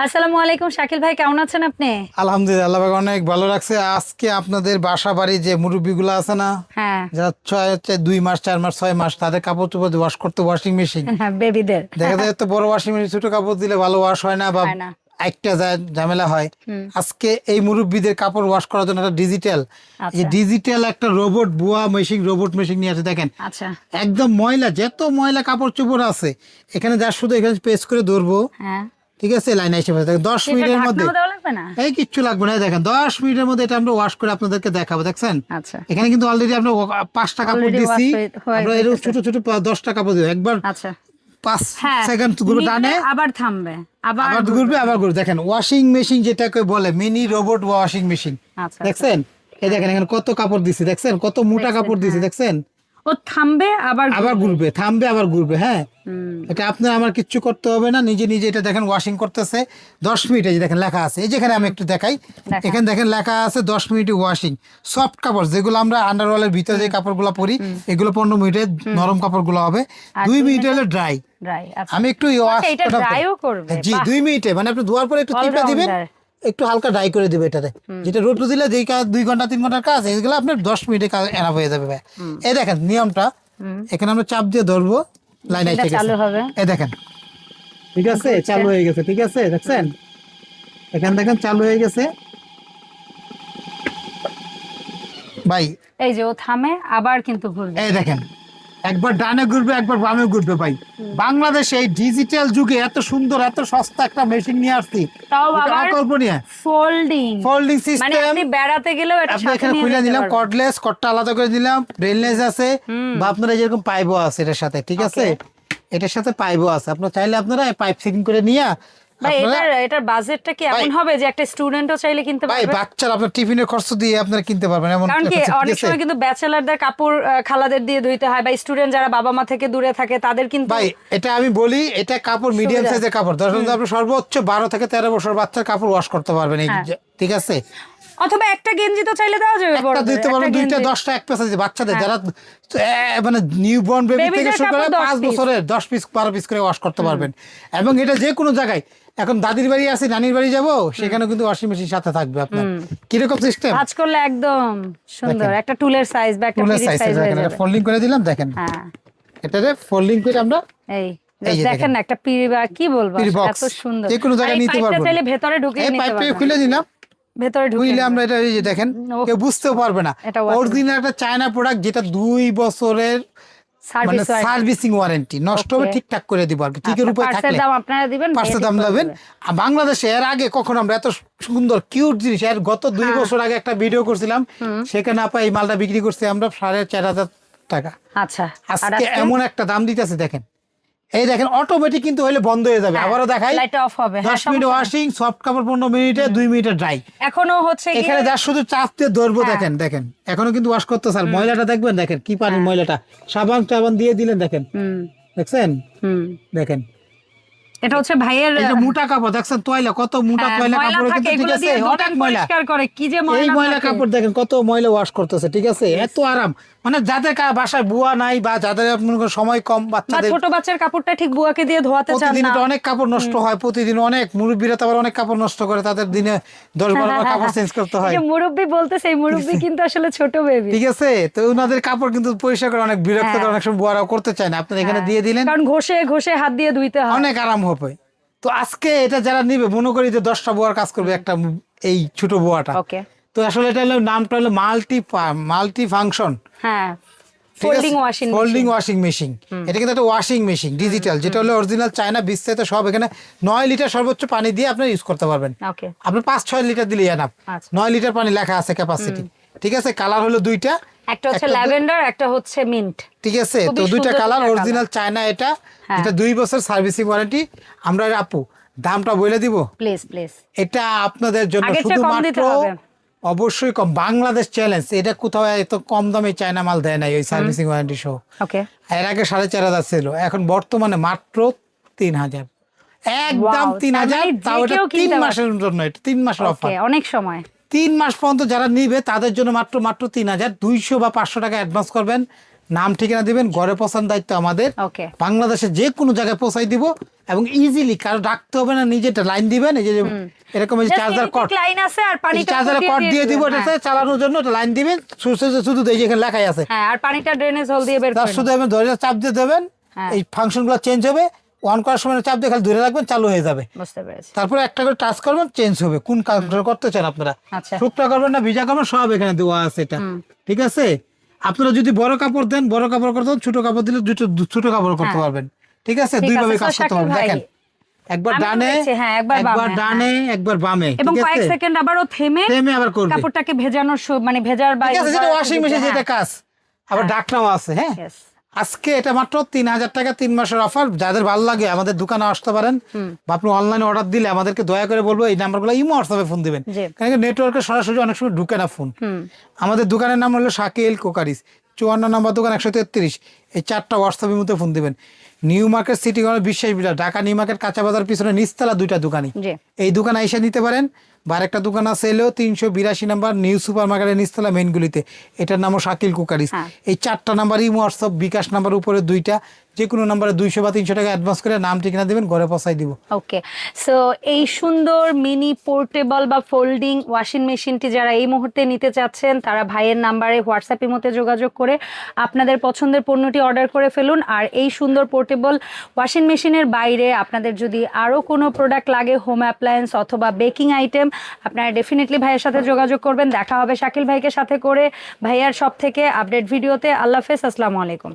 আসসালামু আলাইকুম শাকিল ভাই, কেমন আছেন আপনি? আলহামদুলিল্লাহ, আল্লাহ পাক অনেক ভালো রাখছে। আজকে আপনাদের বাসা বাড়ি যে মুরব্বীগুলো আছে না, হ্যাঁ যারা 2 মাস 4 মাস 6 মাস, তাদের কাপড় চোপড় ওয়াশ করতে ওয়াশিং মেশিন বেবিদের দেখা যায় তো বড় ওয়াশিং মেশিন, ছোট কাপড় দিলে ভালো ওয়াশ হয় না বা হয় না। একটা যায় ঝামেলা হয়। আজকে এই মুরব্বীদের কাপড় ওয়াশ করার জন্য একটা ডিজিটাল আচ্ছা ডিজিটাল একটা রোবট মেশিন নিয়ে আসে। দেখেন আচ্ছা একদম ময়লা, যত ময়লা কাপড় চোপড় আছে এখানে যা শুধু এখানে পেস্ট করে ধরবো, হ্যাঁ ঠিক আছে, লাইন এসে পড়ে। 10 এটা মিনিটের মধ্যে ঢাকনাও দেওয়া লাগবে না? এই কিচ্ছু লাগবে না। দেখেন 10 মিনিটের মধ্যে এটা আমরা ওয়াশ করে আপনাদেরকে দেখাবো। দেখছেন আচ্ছা এখানে কিন্তু অলরেডি আমরা 5টা কাপড় Already দিচ্ছি। wash হয়ে আমরা এরকম ছোট ছোট 10টা কাপড় দিব একবার। আচ্ছা 5 হ্যাঁ সেকেন্ড ঘুরবে, নিবে, টানে আবার থামবে, আবার আবার ঘুরবে, আবার ঘুরবে। দেখেন ওয়াশিং মেশিন যেটাকে বলে মিনি রোবট ওয়াশিং মেশিন। আচ্ছা দেখছেন এই দেখেন এখানে কত কাপড় দিছি, দেখছেন কত মোটা দেখছেন, কাপড় দিছি, হ্যাঁ। দেখছেন ও থামবে আবার আবার ঘুরবে, থামবে আবার ঘুরবে। হ্যাঁ হুম, এটা আপনার আমার কিচ্ছু করতে হবে না, নিজে নিজে এটা দেখেন ওয়াশিং করতেছে 10 মিনিটে। যে দেখেন লেখা আছে, এই যেখানে আমি একটু দেখাই, দেখান। এখানে দেখেন লেখা আছে 10 মিনিটে ওয়াশিং। সফট কাপড় যেগুলো আমরা আন্ডারওয়ালের ভিতরে যে কাপড়গুলো পরি এগুলো 15 মিনিটে নরম কাপড়গুলো হবে, আর 2 2 মিনিটে হলো ড্রাই। ড্রাই। আচ্ছা আমি একটু ওয়াশ এটা ড্রাইও করবে? জি বাহ, 2 মিনিটে, মানে আপনি ধোয়ার পরে একটু টিপে দিবেন, Allrounder। একটু হালকা ড্রাই করে দিবে এটাতে। যেটা রোদ দিলে যেই কাজ 2 ঘন্টা 3 ঘন্টার কাজ এগুলো আপনার 10 মিনিটে কাজ এনাফ হয়ে যাবে ভাই। এই দেখেন নিয়মটা, এখানে আমরা চাপ দিয়ে ধরবো, লাইন এসে গেছে, চালু হবে। এই দেখেন ঠিক আছে চালু হয়ে গেছে, ঠিক আছে দেখছেন এখানে দেখেন চালু হয়ে গেছে ভাই। এই যে ও থামে আবার কিন্তু ঘুরবে। এই দেখেন একবার ডানে ঘুরবে একবার বামে ঘুরবে ভাই। বাংলাদেশে এই ডিজিটাল যুগে এত সুন্দর এত সস্তা একটা মেশিন নিয়ে আসছি, তাও এটা আবার অকল্পনীয়। ফোল্ডিং ফোল্ডিং মানে সিস্টেম, আপনি বেড়াতে গেলেও এটা আপনি সাথে এখানে নিয়ে খুলে যেতে দিলাম, পারবেন। কর্ডলেস, কর্ডটা আলাদা করে দিলাম, ব্রেনলেস আছে বা আপনারা যেরকম পাইপও আছে এটার সাথে, ঠিক আছে এটার সাথে পাইপও আছে। আপনারা চাইলে আপনারা পাইপ ফিটিং করে নিয়ে ভাই আপনারা এটার বাজেটটা কি এমন হবে যে একটা স্টুডেন্টও চাইলে কিনতে ভাই পারবে? বাচ্চার আপনার টিফিনের খরচ দিয়ে আপনারা কিনতে পারবেন এমন কারণ কি ঠিক অনেক আছে? সময় কিন্তু ব্যাচেলারদের কাপড় খালাদের দিয়ে ধুইতে হয়, বা স্টুডেন্ট যারা বাবা মা থেকে দূরে থাকে তাদের কিন্তু ভাই এটা আমি বলি, এটা কাপড় মিডিয়াম সুবিধা। সাইজের কাপড়, ধরুন আপনি সর্বোচ্চ 12 থেকে 13 বছর বাচ্চার কাপড় ওয়াশ করতে পারবেন এই হ্যাঁ। ঠিক আছে। অথবা একটা গেঞ্জি তো চাইলে দেওয়া যাবে একটা বড়দের, দিতে পারবেন, একটা দুইটা গেঞ্জি। 10টা এক পিস আছে বাচ্চাদের হ্যাঁ। যারা মানে নিউ বর্ন বেবি থেকে বেবিদের শুরু করে কাপড় 10 5 পিস। বছরের 10 পিস 12 পিস করে ওয়াশ করতে পারবেন। এবং এটা যে কোনো জায়গায়, এখন দাদির বাড়ি আছে নানির বাড়ি যাব সেখানে কিন্তু ওয়াশিং মেশিন সাথে থাকবে আপনার। কিরকম সিস্টেম ভাঁজ করলে একদম সুন্দর একটা টুলের সাইজ বা একটা পিরিচ সাইজ হয়ে যাবে। ফোল্ডিং করে দিলাম, দেখেন হ্যাঁ এটাতে ফোল্ডিং করে আমরা এই এই যে দেখেন না একটা পিরি বা কি বলবো পিরি আসলে, box, এত সুন্দর। যে কোনো জায়গায় আর এই নিতে পাইপটা পারবেন। চাইলে ভেতরে ঢুকিয়ে এই নিতে পাইপটা পারবেন, খুলে দিলাম, ভেতরে ঢুকিয়ে বুঝলে নিতে আমরা এটা এই যে দেখেন ওহ। কেউ বুঝতেও পারবে না। এটা waterproof। অরিজিনাল একটা চায়না প্রোডাক্ট যেটা 2 বছরের মানে সার্ভিস সার্ভিসিং ওয়ারেন্টি, নষ্ট হবে Okay। ঠিকঠাক করে দিব আর কি, ঠিকের উপরে পার্সের থাকলে দাম আপনারা দিবেন, পার্সের ঠিক দাম করে দেবেন। দেবে। আর বাংলাদেশে এর আগে কখন আমরা এত সুন্দর কিউট জিনিস, এর গত 2 বছর আগে একটা ভিডিও করছিলাম, সেখানে আপা এই মালটা বিক্রি করছি আমরা 4,500 টাকা। আচ্ছা আর আজকে এমন একটা দাম দিতেছে দেখেন, এই দেখেন অটোমেটিক কিন্তু হইলে বন্ধ হয়ে যাবে। আবারও দেখাই, লাইট অফ হবে, 10 মিনিট ওয়াশিং, সফট কাপড় 15 মিনিটে, 2 মিনিটে ড্রাই। এখনো হচ্ছে গিয়ে এখানে যা শুধু চাপ দিয়ে ধরবো, দেখেন দেখেন এখনো কিন্তু ওয়াশ করতে স্যার, ময়লাটা দেখবেন, দেখেন কি পানি ময়লাটা, সাবান টাবান দিয়ে দিলেন, দেখেন দেখছেন দেখেন এটা হচ্ছে ভাইয়ের এই যে মোটা কাপড় দেখছেন, তয়লা কত মোটা তয়লা ময়লা কাপড়, থাকে, কিন্তু ঠিক এগুলো আছে দিয়ে অনেক দোকান ময়লা। পরিষ্কার করে, কি যে এই ময়লা ময়লা থাকে। কাপড় দেখেন কত ময়লা ওয়াশ করতেছে, ঠিক আছে এত আরাম। মানে যাদের বাসায় বুয়া নাই বা যাদের মনে করেন সময় কম, বা বাচ্চাদের ছোট বাচ্চার কাপড়টা ঠিক বুয়াকে দিয়ে ধোয়াতে চান প্রতিদিন না, এটা অনেক কাপড় নষ্ট হয়, প্রতিদিন অনেক মুরব্বীরা তো আবার অনেক কাপড় নষ্ট করে, তাদের দিনে 10-12 বার কাপড় চেঞ্জ করতে হয়, এই যে মুরব্বি বলতেছে, এই মুরব্বি কিন্তু আসলে ছোট বেবি, ঠিক আছে। তো ওনাদের কাপড় কিন্তু পরিষ্কার করে অনেক বিরক্ত করে, অনেক সময় বুয়ারাও করতে চায় না, আপনি এখানে দিয়ে দিলেন, কারণ ঘষে ঘষে হাত দিয়ে ধুইতে হয়। অনেক আরাম হবে। তো আজকে এটা যারা নিবে মনে করি যে 10টা বুয়ার কাজ করবে একটা এই ছোট বুয়াটা। ওকে তো আসলে এটা হলো নামটা হলো মাল্টি ফাংশন হ্যাঁ folding washing folding washing machine. এটা কিন্তু একটা ওয়াশিং মেশিন ডিজিটাল, যেটা হলো অরিজিনাল চায়না, বিস্তারিত সব এখানে 9 লিটার সর্বোচ্চ পানি দিয়ে আপনি ইউজ করতে পারবেন। ওকে আপনি 5-6 লিটার দিলে এনাফ, আচ্ছা। 9 লিটার পানি লেখা আছে ক্যাপাসিটি, ঠিক আছে। কালার হলো 2টা, একটা হচ্ছে ল্যাভেন্ডার, একটা হচ্ছে মিন্ট, ঠিক আছে। খুবই তো 2টা সুন্দর কালার, দুইটা অরিজিনাল চায়না এটা, হ্যাঁ। এটা 2 বছর সার্ভিসিং ওয়ারেন্টি। আমরা আপু দামটা বলে দিব, প্লিজ প্লিজ এটা আপনাদের জন্য আগের চেয়ে কম দিতে শুধুমাত্র হবে। অবশ্যই কম, বাংলাদেশ চ্যালেঞ্জ, এটা কোথাও এত কম দামে চায়না মাল দেয় নাই ওই সার্ভিসিং ওয়ারেন্টি সহ। ওকে এর আগে 4,500 ছিল, এখন বর্তমানে মাত্র 3,000, একদম Wow, 3,000। তার মানে তাও যে এটা কেউ 3 কিনতে মাসের জন্য, এটা 3 মাসের অফার, ওকে অনেক সময় 3 মাস পর্যন্ত যারা নিবে তাদের জন্য মাত্র 3,000। 200 বা 500 টাকা অ্যাডভান্স করবেন, নাম ঠিকানা দিবেন, ঘরে পৌঁছানোর দায়িত্ব আমাদের। ওকে, বাংলাদেশে যে কোনো জায়গায় পৌঁছাই দিব এবং ইজিলি কারো ডাকতে হবে না, নিজেটা লাইন দিবেন। এই যে এরকম এই চার্জার কর্ড, লাইন আছে আর পানিটা চার্জারের কর্ড দিয়ে দিব, এটাতে চালানোর জন্য একটা লাইন দিবেন, শুধু এই যে এখানে লেখাই আছে। হ্যাঁ, আর পানিটা ড্রেনেজ হোল দিয়ে বের তার করে শুধু আমি ধরে চাপ দিয়ে দেবেন, এই ফাংশনগুলো চেঞ্জ হবে। অন করার সময় চাপ দিয়ে খালি ধরে রাখবেন, চালু হয়ে যাবে। বুঝতে পেরেছি। তারপরে একটা করে টাচ করবেন, চেঞ্জ হবে। কোন কালার করতে চান আপনারা, আচ্ছা, শুকনা করবেন না ভিজা করবেন, সব এখানে দেওয়া আছে এটা। ঠিক আছে, আপনারা যদি বড় কাপড় দেন বড় কাপড় করতে পারবেন, ছোট কাপড় দিলে ছোট কাপড় করতে পারবেন। ঠিক আছে, দুইভাবে কাজ করতে পারবেন। দেখেন একবার ডানে, একবার ডানে, একবার বামে, এবং কয়েক সেকেন্ড আবারও থেমে আবার করবে। কাপড়টাকে ভেজানোর মানে ভেজার বাইরে যেটা ওয়াশিং মেশিন যেটা কাজ, আবার ঢাকনাও আছে। হ্যাঁ, আজকে এটা মাত্র 3000 টাকা 3 মাসের অফার। যাদের ভালো লাগে আমাদের দোকানে আসতে পারেন, বা আপনি অনলাইনে অর্ডার দিলে আমাদেরকে দয়া করে বলবো এই নাম্বারগুলো ইমো হোয়াটসঅ্যাপে ফোন দিবেন, কারণ নেটওয়ার্কে সরাসরি অনেক সময় ঢুকে না ফোন। আমাদের দোকানের নাম হলো শাকিল কোকারিজ, 54 নম্বর দোকান, 133। এই 4টা হোয়াটসঅ্যাপের মধ্যে ফোন দিবেন। নিউ মার্কেট সিটি কর্নার বিশ্বাস বিল্ডার, ঢাকা নিউ মার্কেট কাঁচা বাজার পিছনে নিচতলা 2টা দোকানই। এই দোকানে এসে নিতে পারেন। বা একটা দোকান আছে এলেও 382 নাম্বার নিউ সুপার মার্কেটের নিচতলা মেইন গুলিতে, এটার নামও শাকিল কুকারিজ। এই 4টা নাম্বারই হোয়াটসঅ্যাপ, বিকাশ নাম্বার উপরে 2টা, যে কোনো নাম্বারে 200 বা 300 টাকা অ্যাডভান্স করে নাম ঠিকানা দিবেন, ঘরে পৌঁছাই দিব। ওকে, সো এই সুন্দর মিনি পোর্টেবল বা ফোল্ডিং ওয়াশিং মেশিনটি যারা এই মুহূর্তে নিতে চাচ্ছেন, তারা ভাইয়ের নাম্বারে হোয়াটসঅ্যাপের মধ্যে যোগাযোগ করে আপনাদের পছন্দের পণ্যটি অর্ডার করে ফেলুন। আর এই সুন্দর পোর্টেবল ওয়াশিং মেশিনের বাইরে আপনাদের যদি আরও কোনো প্রোডাক্ট লাগে, হোম অ্যাপ্লায়েন্স অথবা বেকিং আইটেম, আপনারা ডেফিনেটলি ভাইয়ের সাথে যোগাযোগ করবেন। দেখা হবে শাকিল ভাইকে সাথে করে ভাইয়ার সব থেকে আপডেট ভিডিওতে। আল্লাহ হাফেজ, আসসালামু আলাইকুম।